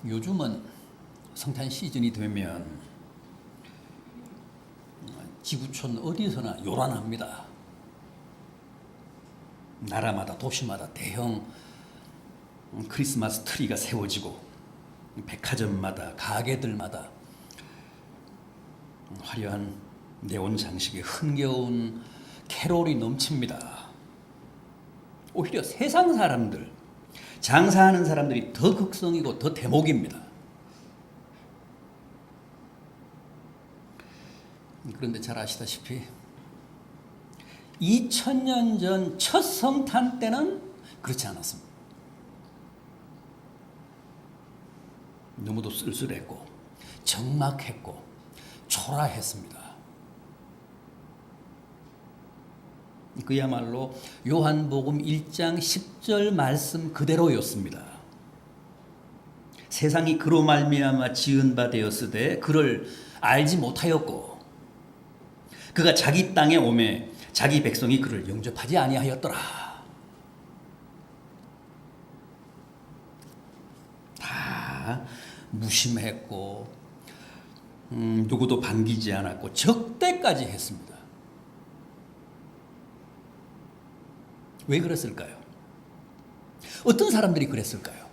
요즘은 성탄 시즌이 되면 지구촌 어디서나 요란합니다. 나라마다 도시마다 대형 크리스마스 트리가 세워지고 백화점마다 가게들마다 화려한 네온 장식에 흥겨운 캐롤이 넘칩니다. 오히려 세상 사람들, 장사하는 사람들이 더 극성이고 더 대목입니다. 그런데 잘 아시다시피 2000년 전 첫 성탄 때는 그렇지 않았습니다. 너무도 쓸쓸했고 적막했고 초라했습니다. 그야말로 요한복음 1장 10절 말씀 그대로였습니다. 세상이 그로 말미암아 지은 바 되었으되 그를 알지 못하였고 그가 자기 땅에 오매 자기 백성이 그를 영접하지 아니하였더라. 다 무심했고 누구도 반기지 않았고 적대까지 했습니다. 왜 그랬을까요? 어떤 사람들이 그랬을까요?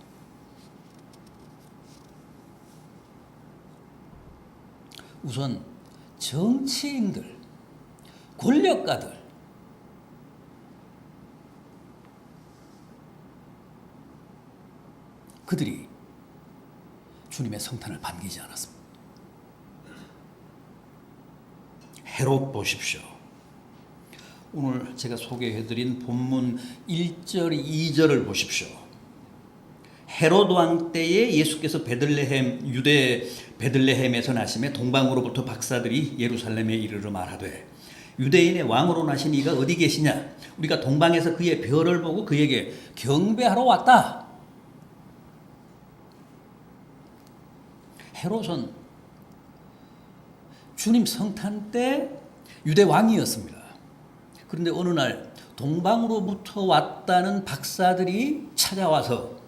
우선 정치인들, 권력가들, 그들이 주님의 성탄을 반기지 않았습니다. 헤롯 보십시오. 오늘 제가 소개해드린 본문 1절, 2절을 보십시오. 헤롯 왕 때에 예수께서 유대 베들레헴에서 나심에 동방으로부터 박사들이 예루살렘에 이르러 말하되 유대인의 왕으로 나신 이가 어디 계시냐? 우리가 동방에서 그의 별을 보고 그에게 경배하러 왔다. 헤롯은 주님 성탄 때 유대 왕이었습니다. 그런데 어느 날 동방으로부터 왔다는 박사들이 찾아와서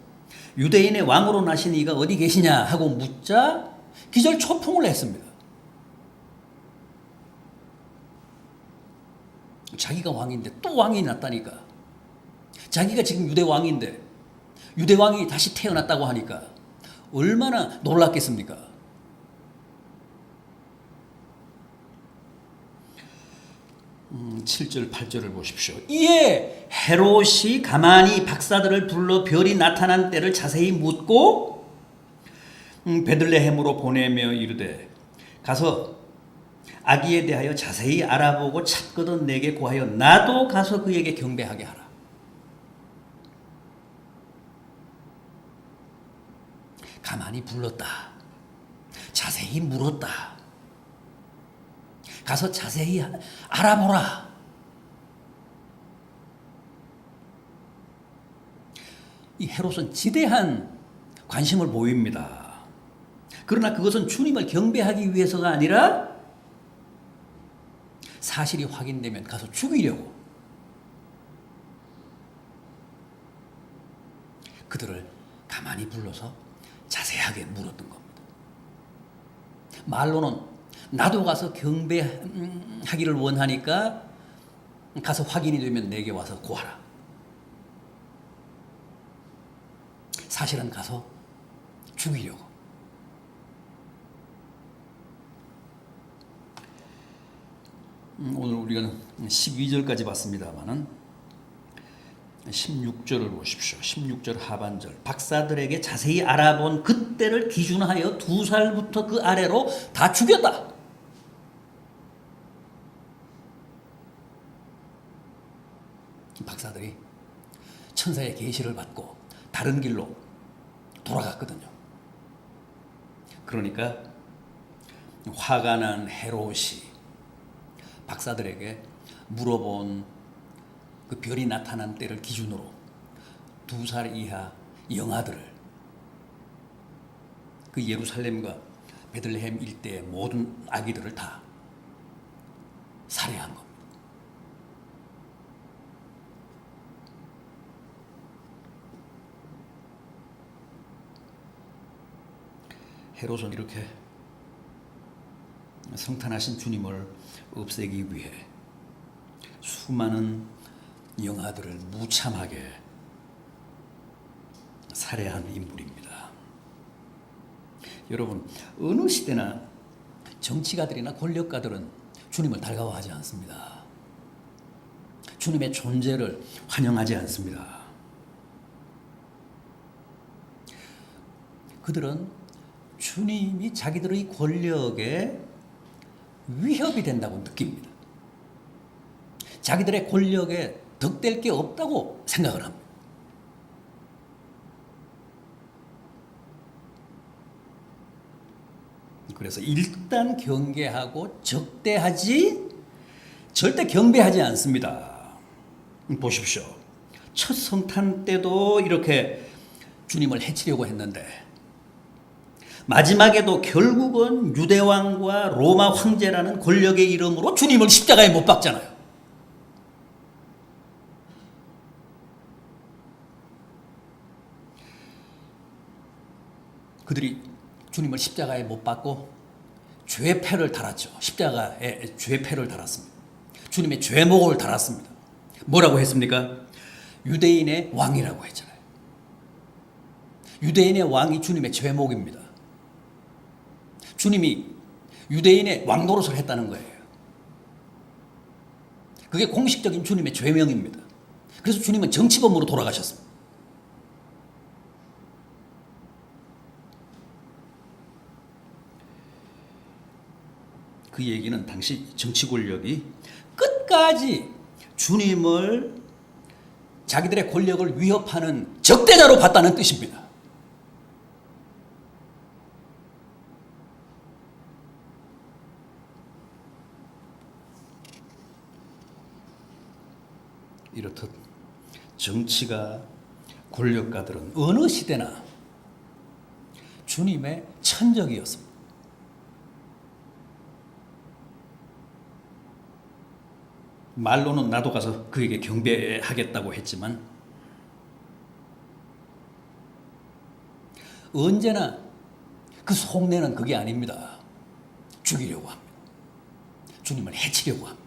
유대인의 왕으로 나신 이가 어디 계시냐 하고 묻자 기절초풍을 했습니다. 자기가 왕인데 또 왕이 났다니까. 자기가 지금 유대 왕인데 유대 왕이 다시 태어났다고 하니까 얼마나 놀랐겠습니까? 7절 8절을 보십시오. 이에 헤롯이 가만히 박사들을 불러 별이 나타난 때를 자세히 묻고 베들레헴으로 보내며 이르되 가서 아기에 대하여 자세히 알아보고 찾거든 내게 고하여 나도 가서 그에게 경배하게 하라. 가만히 불렀다. 자세히 물었다. 가서 자세히 알아보라. 이 헤롯은 지대한 관심을 보입니다. 그러나 그것은 주님을 경배하기 위해서가 아니라 사실이 확인되면 가서 죽이려고 그들을 가만히 불러서 자세하게 물었던 겁니다. 말로는 나도 가서 경배하기를 원하니까 가서 확인이 되면 내게 와서 고하라. 사실은 가서 죽이려고. 오늘 우리가 12절까지 봤습니다만은 16절을 보십시오. 16절 하반절. 박사들에게 자세히 알아본 그때를 기준하여 2살부터 그 아래로 다 죽였다. 박사들이 천사의 계시를 받고 다른 길로 돌아갔거든요. 그러니까 화가 난 헤롯이 박사들에게 물어본 그 별이 나타난 때를 기준으로 2살 이하 영아들을 그 예루살렘과 베들레헴 일대의 모든 아기들을 다 살해한 겁니다. 헤롯은 이렇게 성탄하신 주님을 없애기 위해 수많은 영아들을 무참하게 살해한 인물입니다. 여러분, 어느 시대나 정치가들이나 권력가들은 주님을 달가워하지 않습니다. 주님의 존재를 환영하지 않습니다. 그들은 주님이 자기들의 권력에 위협이 된다고 느낍니다. 자기들의 권력에 덕될 게 없다고 생각을 합니다. 그래서 일단 경계하고 적대하지 절대 경배하지 않습니다. 보십시오. 첫 성탄 때도 이렇게 주님을 해치려고 했는데 마지막에도 결국은 유대왕과 로마 황제라는 권력의 이름으로 주님을 십자가에 못 박잖아요. 그들이 주님을 십자가에 못 박고 죄패를 달았죠. 십자가에 죄패를 달았습니다. 주님의 죄목을 달았습니다. 뭐라고 했습니까? 유대인의 왕이라고 했잖아요. 유대인의 왕이 주님의 죄목입니다. 주님이 유대인의 왕 노릇을 했다는 거예요. 그게 공식적인 주님의 죄명입니다. 그래서 주님은 정치범으로 돌아가셨습니다. 그 얘기는 당시 정치 권력이 끝까지 주님을 자기들의 권력을 위협하는 적대자로 봤다는 뜻입니다. 이렇듯 정치가 권력가들은 어느 시대나 주님의 천적이었습니다. 말로는 나도 가서 그에게 경배하겠다고 했지만 언제나 그 속내는 그게 아닙니다. 죽이려고 합니다. 주님을 해치려고 합니다.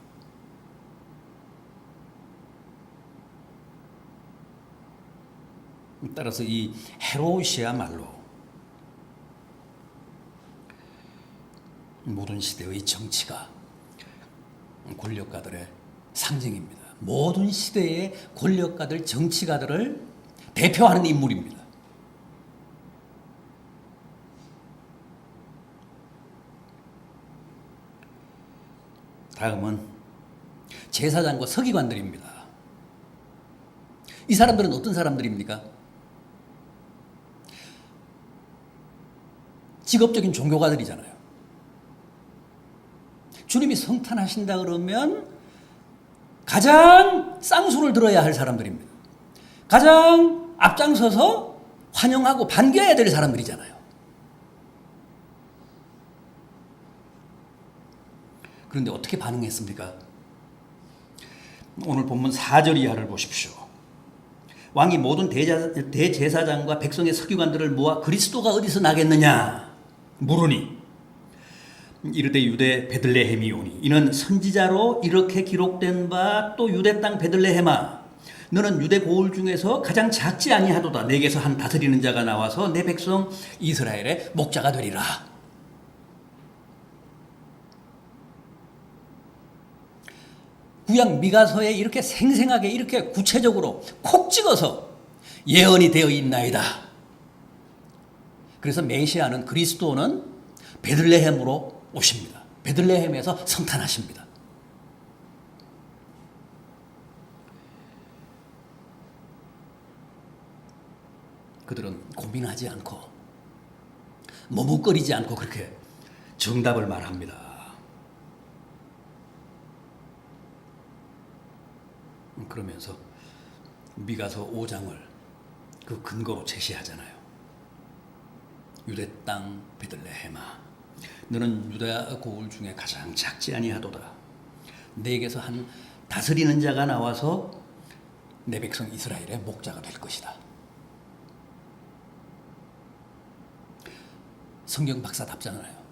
따라서 이 헤롯이야말로 모든 시대의 정치가 권력가들의 상징입니다. 모든 시대의 권력가들, 정치가들을 대표하는 인물입니다. 다음은 제사장과 서기관들입니다. 이 사람들은 어떤 사람들입니까? 직업적인 종교가들이잖아요. 주님이 성탄하신다 그러면 가장 쌍수를 들어야 할 사람들입니다. 가장 앞장서서 환영하고 반겨야 될 사람들이잖아요. 그런데 어떻게 반응했습니까? 오늘 본문 4절 이하를 보십시오. 왕이 모든 대제사장과 백성의 서기관들을 모아 그리스도가 어디서 나겠느냐 물으니 이르되 유대 베들레헴이 오니 이는 선지자로 이렇게 기록된 바 또 유대 땅 베들레헴아 너는 유대 고을 중에서 가장 작지 아니하도다 내게서 한 다스리는 자가 나와서 내 백성 이스라엘의 목자가 되리라. 구약 미가서에 이렇게 생생하게 이렇게 구체적으로 콕 찍어서 예언이 되어 있나이다. 그래서 메시아는 그리스도는 베들레헴으로 오십니다. 베들레헴에서 성탄하십니다. 그들은 고민하지 않고 머뭇거리지 않고 그렇게 정답을 말합니다. 그러면서 미가서 5장을 그 근거로 제시하잖아요. 유대 땅 베들레헴아 너는 유다 고을 중에 가장 작지 아니하도다 내게서 한 다스리는 자가 나와서 내 백성 이스라엘의 목자가 될 것이다. 성경 박사답잖아요.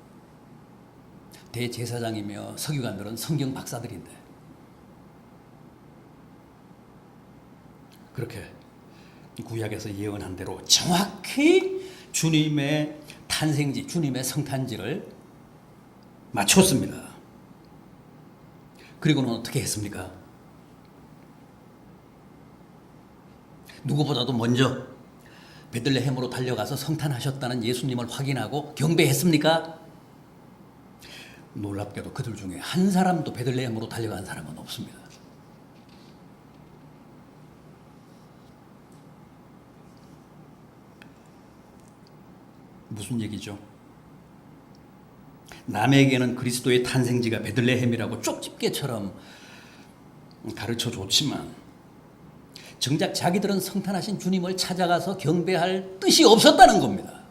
대제사장이며 서기관들은 성경 박사들인데 그렇게 구약에서 예언한 대로 정확히 주님의 탄생지, 주님의 성탄지를 맞췄습니다. 그리고는 어떻게 했습니까? 누구보다도 먼저 베들레헴으로 달려가서 성탄하셨다는 예수님을 확인하고 경배했습니까? 놀랍게도 그들 중에 한 사람도 베들레헴으로 달려간 사람은 없습니다. 무슨 얘기죠? 남에게는 그리스도의 탄생지가 베들레헴이라고 쪽집게처럼 가르쳐 줬지만 정작 자기들은 성탄하신 주님을 찾아가서 경배할 뜻이 없었다는 겁니다.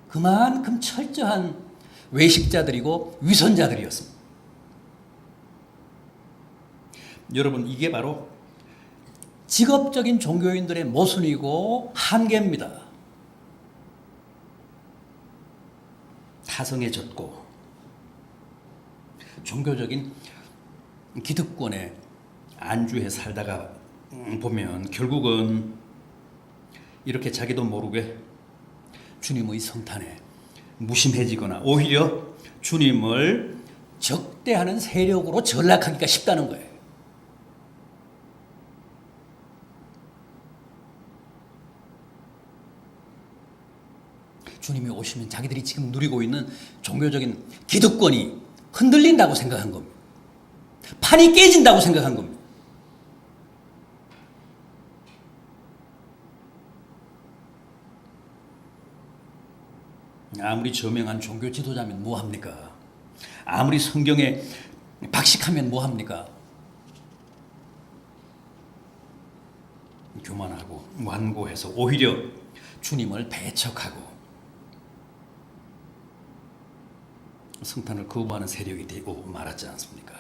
그만큼 철저한 외식자들이고 위선자들이었습니다. 여러분, 이게 바로 직업적인 종교인들의 모순이고 한계입니다. 타성에 젖고 종교적인 기득권에 안주해 살다가 보면 결국은 이렇게 자기도 모르게 주님의 성탄에 무심해지거나 오히려 주님을 적대하는 세력으로 전락하기가 쉽다는 거예요. 주님이 오시면 자기들이 지금 누리고 있는 종교적인 기득권이 흔들린다고 생각한 겁니다. 판이 깨진다고 생각한 겁니다. 아무리 저명한 종교 지도자면 뭐합니까? 아무리 성경에 박식하면 뭐합니까? 교만하고 완고해서 오히려 주님을 배척하고 성탄을 거부하는 세력이 되고 말았지 않습니까?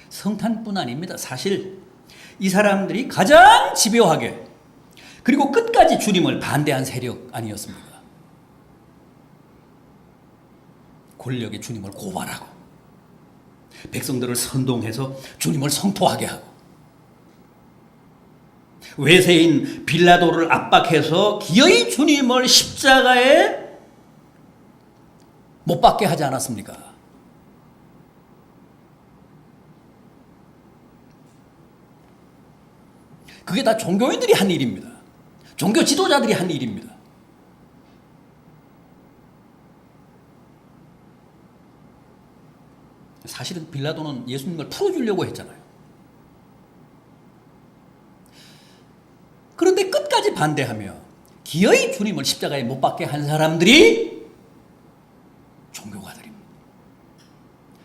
성탄뿐 아닙니다. 사실 이 사람들이 가장 집요하게 그리고 끝까지 주님을 반대한 세력 아니었습니까? 권력이 주님을 고발하고 백성들을 선동해서 주님을 성토하게 하고 외세인 빌라도를 압박해서 기어이 주님을 십자가에 못 박게 하지 않았습니까? 그게 다 종교인들이 한 일입니다. 종교 지도자들이 한 일입니다. 사실은 빌라도는 예수님을 풀어주려고 했잖아요. 그런데 끝까지 반대하며 기어이 주님을 십자가에 못 박게 한 사람들이 종교가들입니다.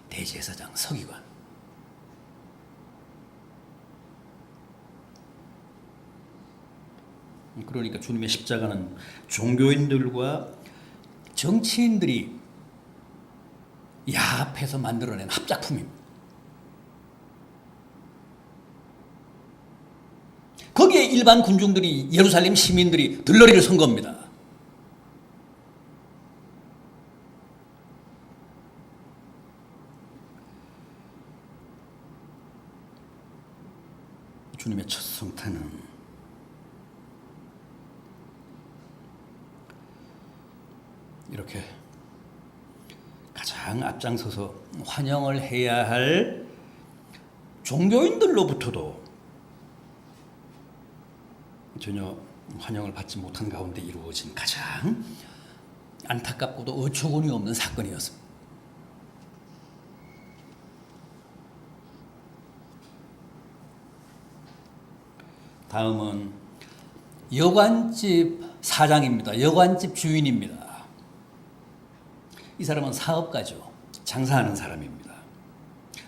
대제사장, 서기관. 그러니까 주님의 십자가는 종교인들과 정치인들이 야합해서 만들어낸 합작품입니다. 거기에 일반 군중들이, 예루살렘 시민들이 들러리를 선 겁니다. 주님의 첫 성탄은 이렇게 가장 앞장서서 환영을 해야 할 종교인들로부터도 전혀 환영을 받지 못한 가운데 이루어진 가장 안타깝고도 어처구니 없는 사건이었습니다. 다음은 여관집 사장입니다. 여관집 주인입니다. 이 사람은 사업가죠. 장사하는 사람입니다.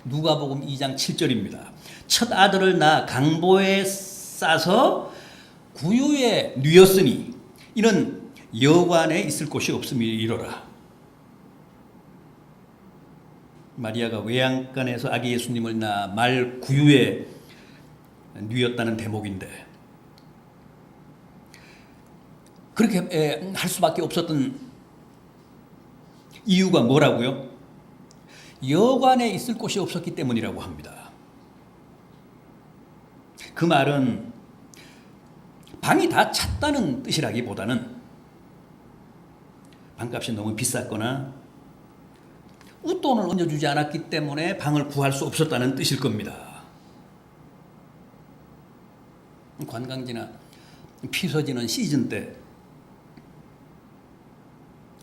누가복음 2장 7절입니다. 첫 아들을 낳아 강보에 싸서 구유에 뉘었으니 이는 여관에 있을 곳이 없음이 이로라. 마리아가 외양간에서 아기 예수님을 낳아 말 구유에 뉘었다는 대목인데, 그렇게 할 수밖에 없었던 이유가 뭐라고요? 여관에 있을 곳이 없었기 때문이라고 합니다. 그 말은 방이 다 찼다는 뜻이라기보다는 방값이 너무 비쌌거나 웃돈을 얹어주지 않았기 때문에 방을 구할 수 없었다는 뜻일 겁니다. 관광지나 피서지는 시즌 때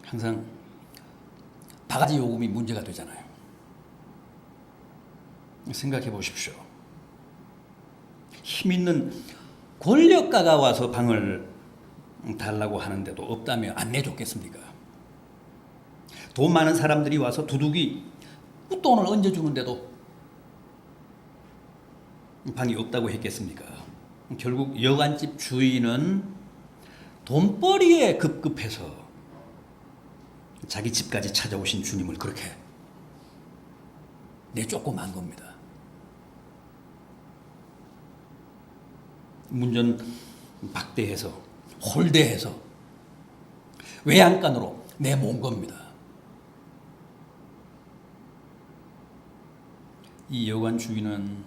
항상 바가지 요금이 문제가 되잖아요. 생각해 보십시오. 힘 있는 권력가가 와서 방을 달라고 하는데도 없다며 안 내줬겠습니까? 돈 많은 사람들이 와서 두둑이 웃돈을 얹어주는데도 방이 없다고 했겠습니까? 결국 여관집 주인은 돈벌이에 급급해서 자기 집까지 찾아오신 주님을 그렇게 내쫓고 만 겁니다. 문전 박대해서 홀대해서 외양간으로 내몬 겁니다. 이 여관 주인은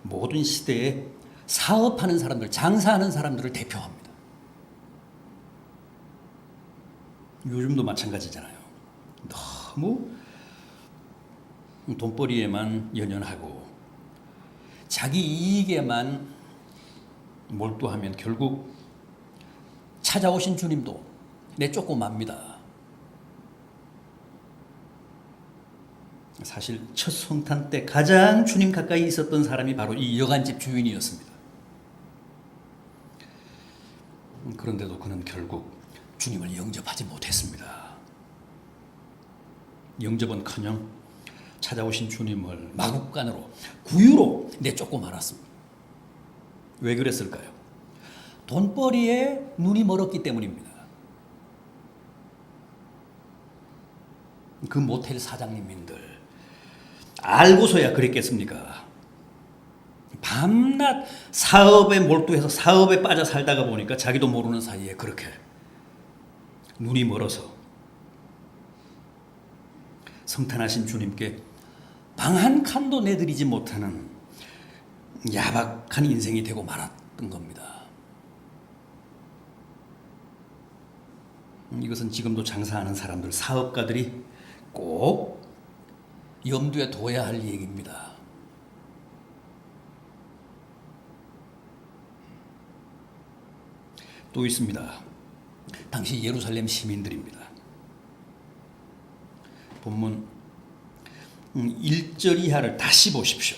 모든 시대에 사업하는 사람들, 장사하는 사람들을 대표합니다. 요즘도 마찬가지잖아요. 너무 돈벌이에만 연연하고 자기 이익에만 몰두하면 결국 찾아오신 주님도 내쫓고 맙니다. 사실 첫 성탄 때 가장 주님 가까이 있었던 사람이 바로 이 여관집 주인이었습니다. 그런데도 그는 결국 주님을 영접하지 못했습니다. 영접은커녕 찾아오신 주님을 마국간으로 구유로 내쫓고 말았습니다. 왜 그랬을까요? 돈벌이에 눈이 멀었기 때문입니다. 그 모텔 사장님들 알고서야 그랬겠습니까? 밤낮 사업에 몰두해서 사업에 빠져 살다가 보니까 자기도 모르는 사이에 그렇게 눈이 멀어서 성탄하신 주님께 방 한 칸도 내드리지 못하는 야박한 인생이 되고 말았던 겁니다. 이것은 지금도 장사하는 사람들, 사업가들이 꼭 염두에 둬야 할 얘기입니다. 또 있습니다. 당시 예루살렘 시민들입니다. 본문 1절 이하를 다시 보십시오.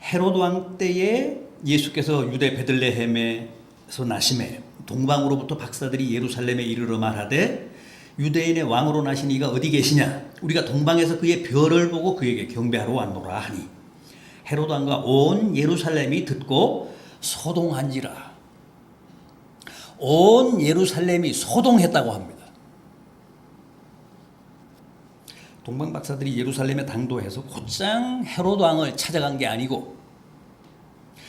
헤롯 왕 때에 예수께서 유대 베들레헴에서 나심에 동방으로부터 박사들이 예루살렘에 이르러 말하되 유대인의 왕으로 나신 이가 어디 계시냐? 우리가 동방에서 그의 별을 보고 그에게 경배하러 왔노라 하니 헤롯 왕과 온 예루살렘이 듣고 소동한지라. 온 예루살렘이 소동했다고 합니다. 동방 박사들이 예루살렘에 당도해서 곧장 헤롯 왕을 찾아간 게 아니고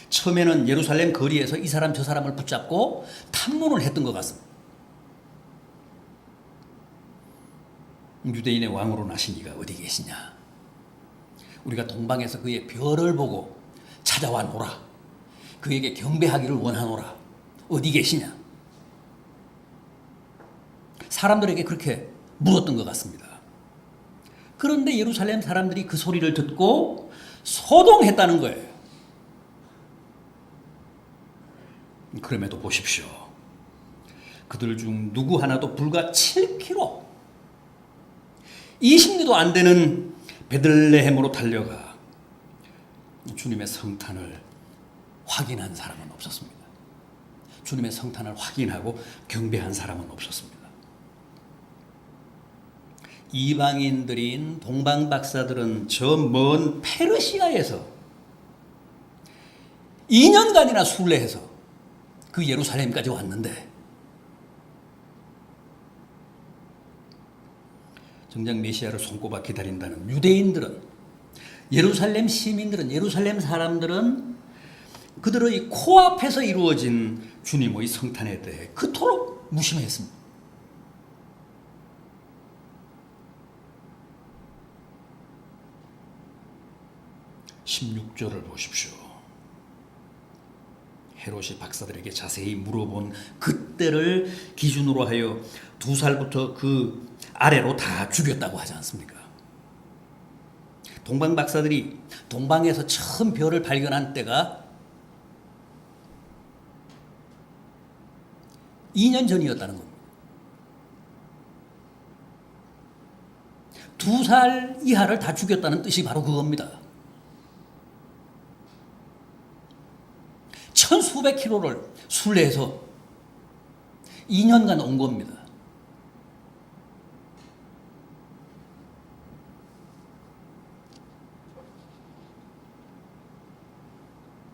처음에는 예루살렘 거리에서 이 사람 저 사람을 붙잡고 탐문을 했던 것 같습니다. 유대인의 왕으로 나신 이가 어디 계시냐? 우리가 동방에서 그의 별을 보고 찾아왔노라. 그에게 경배하기를 원하노라. 어디 계시냐? 사람들에게 그렇게 물었던 것 같습니다. 그런데 예루살렘 사람들이 그 소리를 듣고 소동했다는 거예요. 그럼에도 보십시오. 그들 중 누구 하나도 불과 7km, 20리도 안 되는 베들레헴으로 달려가 주님의 성탄을 확인한 사람은 없었습니다. 주님의 성탄을 확인하고 경배한 사람은 없었습니다. 이방인들인 동방 박사들은 저 먼 페르시아에서 2년간이나 순례해서 그 예루살렘까지 왔는데 정작 메시아를 손꼽아 기다린다는 유대인들은 예루살렘 시민들은, 예루살렘 사람들은 그들의 코앞에서 이루어진 주님의 성탄에 대해 그토록 무심했습니다. 16절을 보십시오. 헤롯이 박사들에게 자세히 물어본 그때를 기준으로 하여 2살부터 그 아래로 다 죽였다고 하지 않습니까? 동방 박사들이 동방에서 처음 별을 발견한 때가 2년 전이었다는 겁니다. 2살 이하를 다 죽였다는 뜻이 바로 그겁니다. 천수백 킬로를 순례해서 2년간 온 겁니다.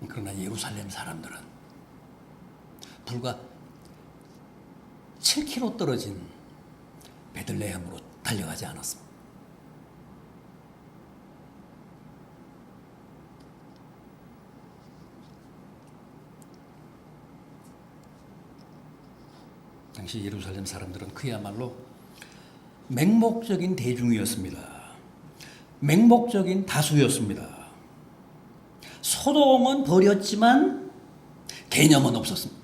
그러나 예루살렘 사람들은 불과 7km 떨어진 베들레헴으로 달려가지 않았습니다. 당시 예루살렘 사람들은 그야말로 맹목적인 대중이었습니다. 맹목적인 다수였습니다. 소동은 벌였지만 개념은 없었습니다.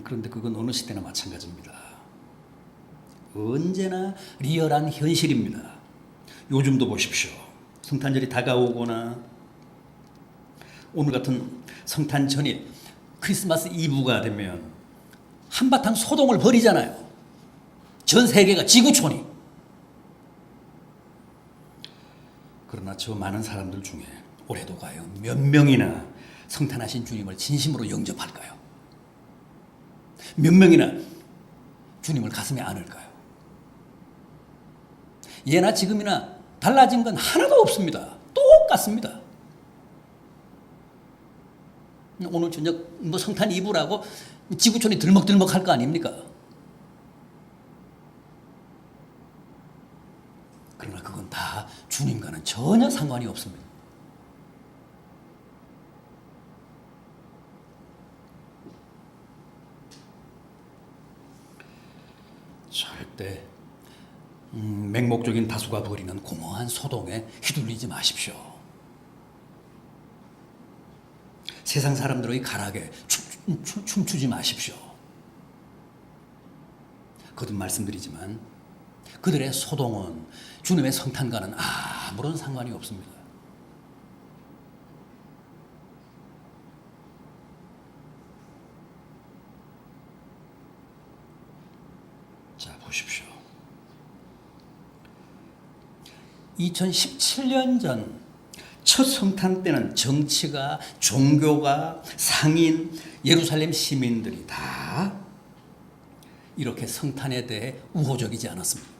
그런데 그건 어느 시대나 마찬가지입니다. 언제나 리얼한 현실입니다. 요즘도 보십시오. 성탄절이 다가오거나 오늘 같은 성탄 전일, 크리스마스 이브가 되면 한바탕 소동을 벌이잖아요. 전 세계가, 지구촌이. 그러나 저 많은 사람들 중에 올해도 과연 몇 명이나 성탄하신 주님을 진심으로 영접할까요? 몇 명이나 주님을 가슴에 안을까요? 예나 지금이나 달라진 건 하나도 없습니다. 똑같습니다. 오늘 저녁 성탄 이브라고 지구촌이 들먹들먹 할 거 아닙니까? 그러나 그건 다 주님과는 전혀 상관이 없습니다. 절대 맹목적인 다수가 벌이는 공허한 소동에 휘둘리지 마십시오. 세상 사람들의 가락에 춤추지 마십시오. 거듭 말씀드리지만 그들의 소동은 주님의 성탄과는 아무런 상관이 없습니다. 자, 보십시오. 2017년 전 첫 성탄 때는 정치가, 종교가, 상인, 예루살렘 시민들이 다 이렇게 성탄에 대해 우호적이지 않았습니다.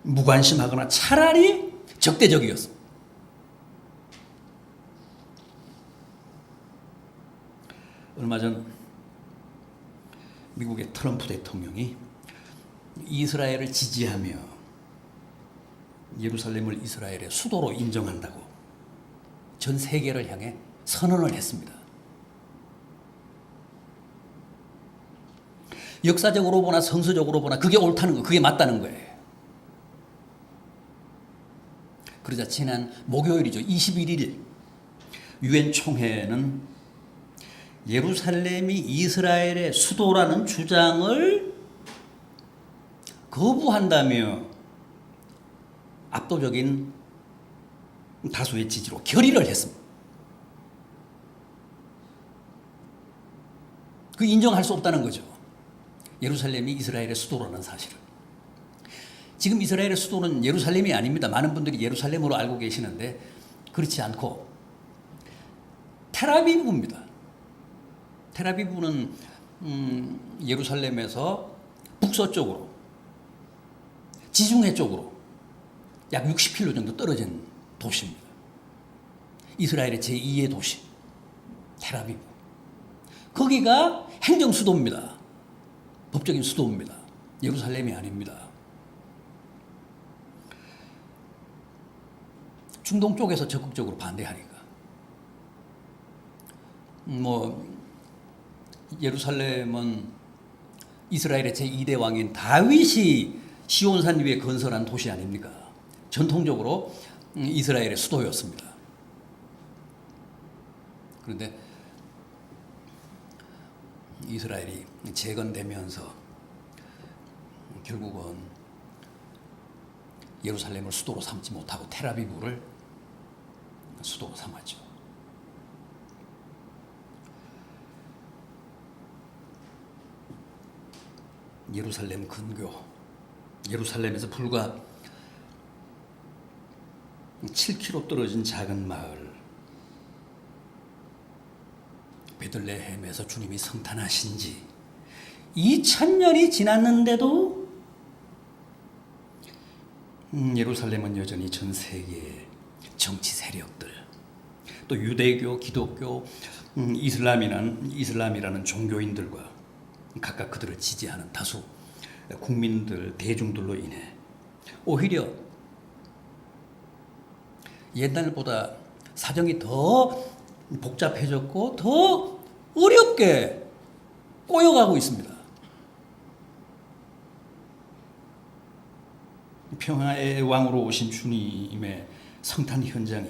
무관심하거나 차라리 적대적이었습니다. 얼마 전 미국의 트럼프 대통령이 이스라엘을 지지하며 예루살렘을 이스라엘의 수도로 인정한다고 전 세계를 향해 선언을 했습니다. 역사적으로 보나 성서적으로 보나 그게 옳다는 거, 그게 맞다는 거예요. 그러자 지난 목요일이죠. 21일 유엔 총회는 예루살렘이 이스라엘의 수도라는 주장을 거부한다며 압도적인 다수의 지지로 결의를 했습니다. 그 인정할 수 없다는 거죠. 예루살렘이 이스라엘의 수도라는 사실을. 지금 이스라엘의 수도는 예루살렘이 아닙니다. 많은 분들이 예루살렘으로 알고 계시는데 그렇지 않고 텔아비브입니다. 텔아비브는 예루살렘에서 북서쪽으로, 지중해 쪽으로 약 60km 정도 떨어진 도시입니다. 이스라엘의 제2의 도시 텔아비브. 거기가 행정 수도입니다. 법적인 수도입니다. 예루살렘이 아닙니다. 중동 쪽에서 적극적으로 반대하니까. 예루살렘은 이스라엘의 제2대 왕인 다윗이 시온산 위에 건설한 도시 아닙니까? 전통적으로 이스라엘의 수도였습니다. 그런데 이스라엘이 재건되면서 결국은 예루살렘을 수도로 삼지 못하고 텔아비브를 수도로 삼았죠. 예루살렘 근교, 예루살렘에서 불과 7km 떨어진 작은 마을 베들레헴에서 주님이 성탄하신 지 2000년이 지났는데도 예루살렘은 여전히 전 세계의 정치 세력들, 또 유대교, 기독교, 이슬람이라는 종교인들과 각각 그들을 지지하는 다수 국민들, 대중들로 인해 오히려 옛날보다 사정이 더 복잡해졌고 더 어렵게 꼬여가고 있습니다. 평화의 왕으로 오신 주님의 성탄 현장이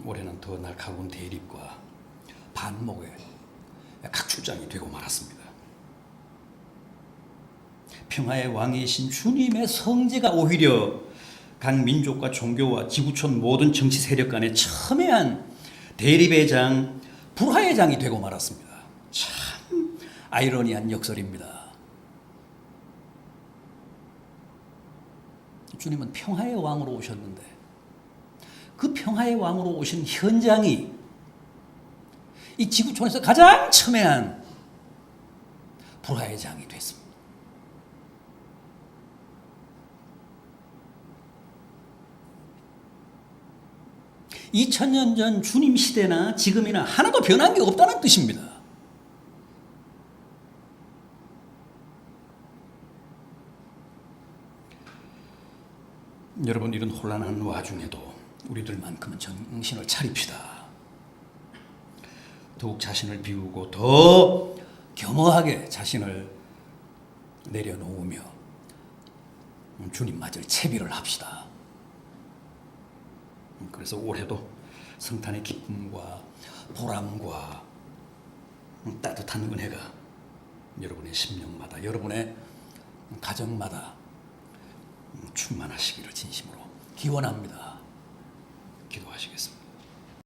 올해는 더 날카로운 대립과 반목의 각출장이 되고 말았습니다. 평화의 왕이신 주님의 성제가 오히려 각 민족과 종교와 지구촌 모든 정치 세력 간의 첨예한 대립의 장, 불화의 장이 되고 말았습니다. 참 아이러니한 역설입니다. 주님은 평화의 왕으로 오셨는데 그 평화의 왕으로 오신 현장이 이 지구촌에서 가장 첨예한 불화의 장이 됐습니다. 2000년 전 주님 시대나 지금이나 하나도 변한 게 없다는 뜻입니다. 여러분, 이런 혼란한 와중에도 우리들만큼은 정신을 차립시다. 더욱 자신을 비우고 더 겸허하게 자신을 내려놓으며 주님 맞을 채비를 합시다. 그래서 올해도 성탄의 기쁨과 보람과 따뜻한 은혜가 여러분의 심령마다, 여러분의 가정마다 충만하시기를 진심으로 기원합니다. 기도하시겠습니다.